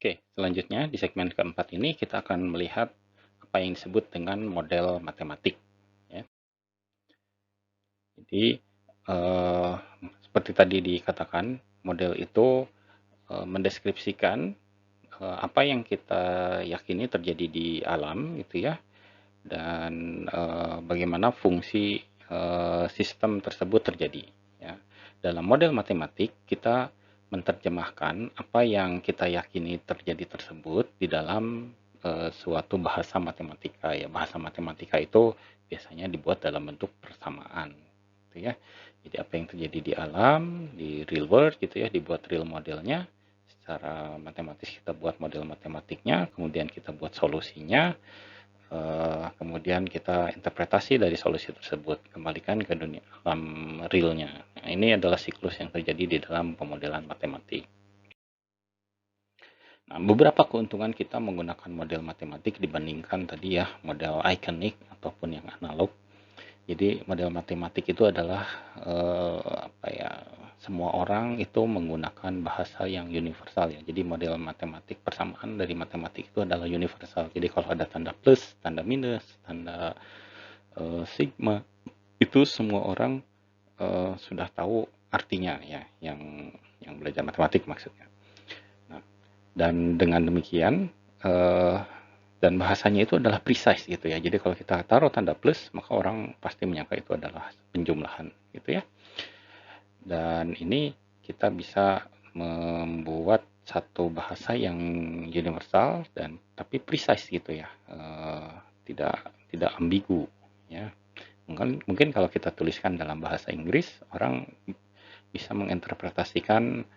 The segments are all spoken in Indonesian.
Oke, selanjutnya di segmen keempat ini kita akan melihat apa yang disebut dengan model matematik. Ya. Jadi, eh, seperti tadi dikatakan, model itu mendeskripsikan apa yang kita yakini terjadi di alam, gitu ya, dan bagaimana fungsi sistem tersebut terjadi. Ya. Dalam model matematik, kita menerjemahkan apa yang kita yakini terjadi tersebut di dalam suatu bahasa matematika. Ya, bahasa matematika itu biasanya dibuat dalam bentuk persamaan, gitu ya. Jadi apa yang terjadi di alam, di real world, gitu ya, dibuat real modelnya. Secara matematis kita buat model matematiknya, kemudian kita buat solusinya. Kemudian kita interpretasi dari solusi tersebut, kembalikan ke dunia alam realnya. Nah, ini adalah siklus yang terjadi di dalam pemodelan matematik. Nah, beberapa keuntungan kita menggunakan model matematik dibandingkan tadi ya model ikonik ataupun yang analog. Jadi model matematik itu adalah apa ya, semua orang itu menggunakan bahasa yang universal ya. Jadi model matematik persamaan dari matematik itu adalah universal. Jadi kalau ada tanda plus, tanda minus, tanda sigma, itu semua orang sudah tahu artinya ya, yang belajar matematik maksudnya. Nah, dan dengan demikian eh, dan bahasanya itu adalah precise gitu ya. Jadi kalau kita taruh tanda plus, maka orang pasti menyangka itu adalah penjumlahan gitu ya. Dan ini kita bisa membuat satu bahasa yang universal dan tapi precise gitu ya. Tidak ambigu ya. Mungkin kalau kita tuliskan dalam bahasa Inggris, orang bisa menginterpretasikan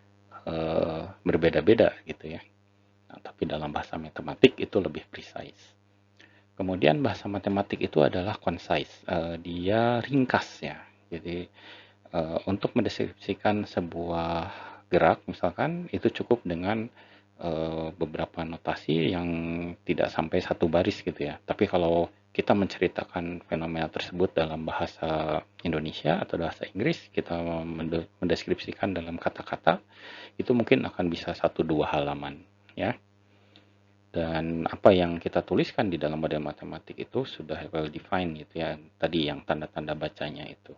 berbeda-beda gitu ya. Nah, tapi dalam bahasa matematik itu lebih precise. Kemudian bahasa matematik itu adalah concise, dia ringkas ya. Jadi untuk mendeskripsikan sebuah gerak misalkan itu cukup dengan beberapa notasi yang tidak sampai satu baris gitu ya. Tapi kalau kita menceritakan fenomena tersebut dalam bahasa Indonesia atau bahasa Inggris, kita mendeskripsikan dalam kata-kata, itu mungkin akan bisa satu dua halaman ya. Dan apa yang kita tuliskan di dalam model matematik itu sudah well defined gitu ya. Tadi yang tanda-tanda bacanya itu.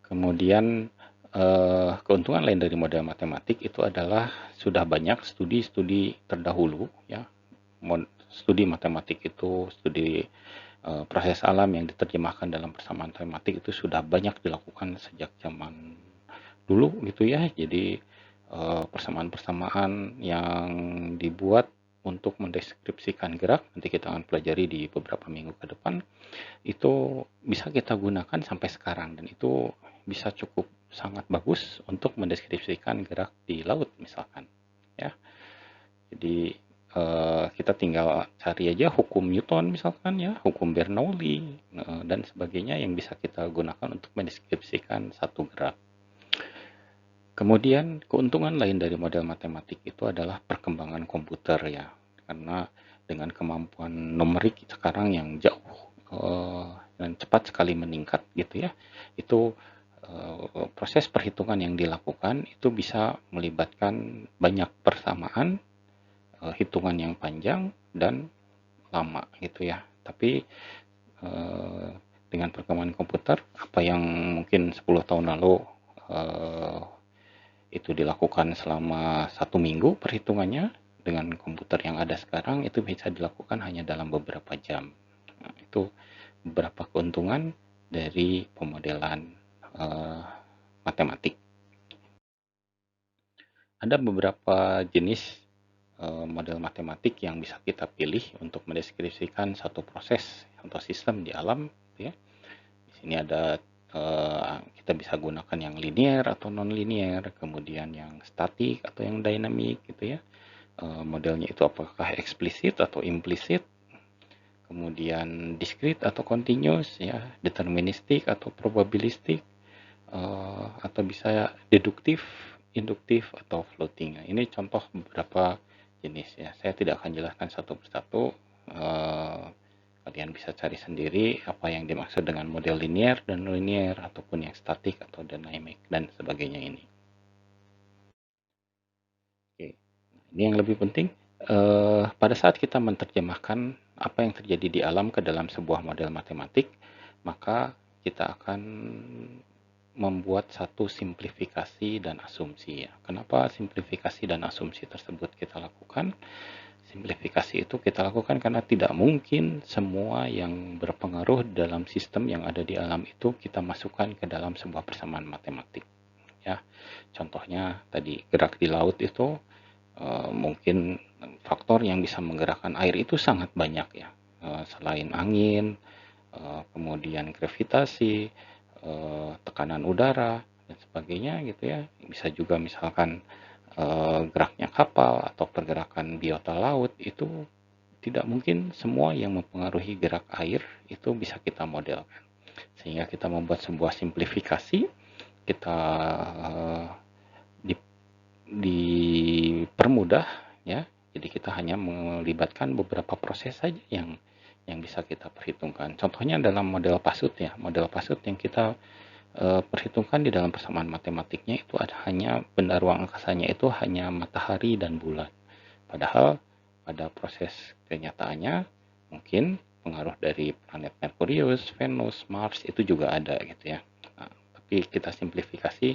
Kemudian keuntungan lain dari model matematik itu adalah sudah banyak studi-studi terdahulu ya. Studi matematik itu, studi proses alam yang diterjemahkan dalam persamaan matematik itu sudah banyak dilakukan sejak zaman dulu gitu ya. Jadi persamaan-persamaan yang dibuat untuk mendeskripsikan gerak, nanti kita akan pelajari di beberapa minggu ke depan, itu bisa kita gunakan sampai sekarang dan itu bisa cukup sangat bagus untuk mendeskripsikan gerak di laut misalkan ya. Jadi kita tinggal cari aja hukum Newton misalkan ya, hukum Bernoulli dan sebagainya yang bisa kita gunakan untuk mendeskripsikan satu gerak. Kemudian keuntungan lain dari model matematik itu adalah perkembangan komputer ya, karena dengan kemampuan numerik sekarang yang jauh dan cepat sekali meningkat gitu ya, itu proses perhitungan yang dilakukan itu bisa melibatkan banyak persamaan, hitungan yang panjang dan lama gitu ya. Tapi eh, dengan perkembangan komputer, apa yang mungkin 10 tahun lalu eh, itu dilakukan selama 1 minggu perhitungannya, dengan komputer yang ada sekarang itu bisa dilakukan hanya dalam beberapa jam. Nah, itu beberapa keuntungan dari pemodelan eh, matematik. Ada beberapa jenis model matematik yang bisa kita pilih untuk mendeskripsikan satu proses atau sistem di alam, gitu ya. Di sini ada kita bisa gunakan yang linear atau non-linear, kemudian yang statik atau yang dynamic gitu ya. Modelnya itu apakah eksplisit atau implisit, kemudian discrete atau continuous ya, deterministik atau probabilistik, atau bisa deduktif, induktif atau floating. Nah, ini contoh beberapa jenis ya. Saya tidak akan jelaskan satu persatu. Eh, Kalian bisa cari sendiri apa yang dimaksud dengan model linear dan non-linear ataupun yang statik atau dynamic dan sebagainya ini. Oke. Ini yang lebih penting, pada saat kita menerjemahkan apa yang terjadi di alam ke dalam sebuah model matematik, maka kita akan membuat satu simplifikasi dan asumsi ya. Kenapa simplifikasi dan asumsi tersebut kita lakukan? Simplifikasi itu kita lakukan karena tidak mungkin semua yang berpengaruh dalam sistem yang ada di alam itu kita masukkan ke dalam sebuah persamaan matematik ya. Contohnya tadi gerak di laut itu mungkin faktor yang bisa menggerakkan air itu sangat banyak ya. Selain angin, kemudian gravitasi, tekanan udara dan sebagainya gitu ya. Bisa juga misalkan geraknya kapal atau pergerakan biota laut itu tidak mungkin semua yang mempengaruhi gerak air itu bisa kita modelkan. Sehingga kita membuat sebuah simplifikasi, kita di, dipermudah ya. Jadi kita hanya melibatkan beberapa proses saja yang bisa kita perhitungkan. Contohnya dalam model pasut ya, model pasut yang kita perhitungkan di dalam persamaan matematiknya itu ada hanya benda ruang angkasanya itu hanya matahari dan bulan. Padahal pada proses kenyataannya mungkin pengaruh dari planet Merkurius, Venus, Mars itu juga ada gitu ya. Nah, tapi kita simplifikasi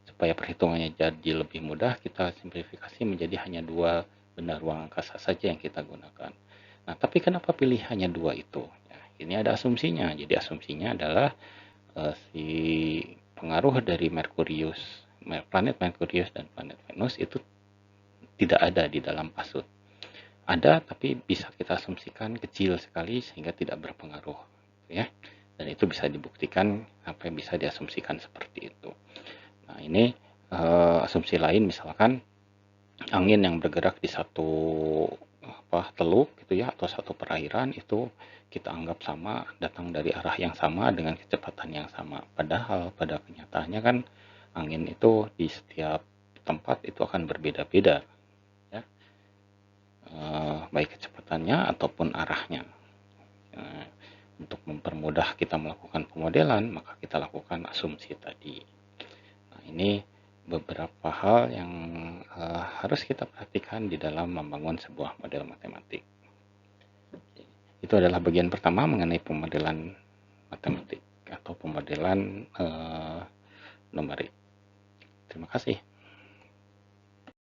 supaya perhitungannya jadi lebih mudah, kita simplifikasi menjadi hanya dua benda ruang angkasa saja yang kita gunakan. Nah, tapi kenapa pilih hanya dua itu? Ya, ini ada asumsinya. Jadi asumsinya adalah si pengaruh dari Merkurius, planet Merkurius dan planet Venus itu tidak ada di dalam pasut. Ada, tapi bisa kita asumsikan kecil sekali sehingga tidak berpengaruh, ya. Dan itu bisa dibuktikan apa yang bisa diasumsikan seperti itu. Nah, ini asumsi lain misalkan angin yang bergerak di satu teluk gitu ya atau satu perairan itu kita anggap sama datang dari arah yang sama dengan kecepatan yang sama. Padahal pada kenyataannya kan angin itu di setiap tempat itu akan berbeda-beda ya. Baik kecepatannya ataupun arahnya. Untuk mempermudah kita melakukan pemodelan, maka kita lakukan asumsi tadi. Nah, ini beberapa hal yang harus kita perhatikan di dalam membangun sebuah model matematik. Itu adalah bagian pertama mengenai pemodelan matematik atau pemodelan numerik. Terima kasih.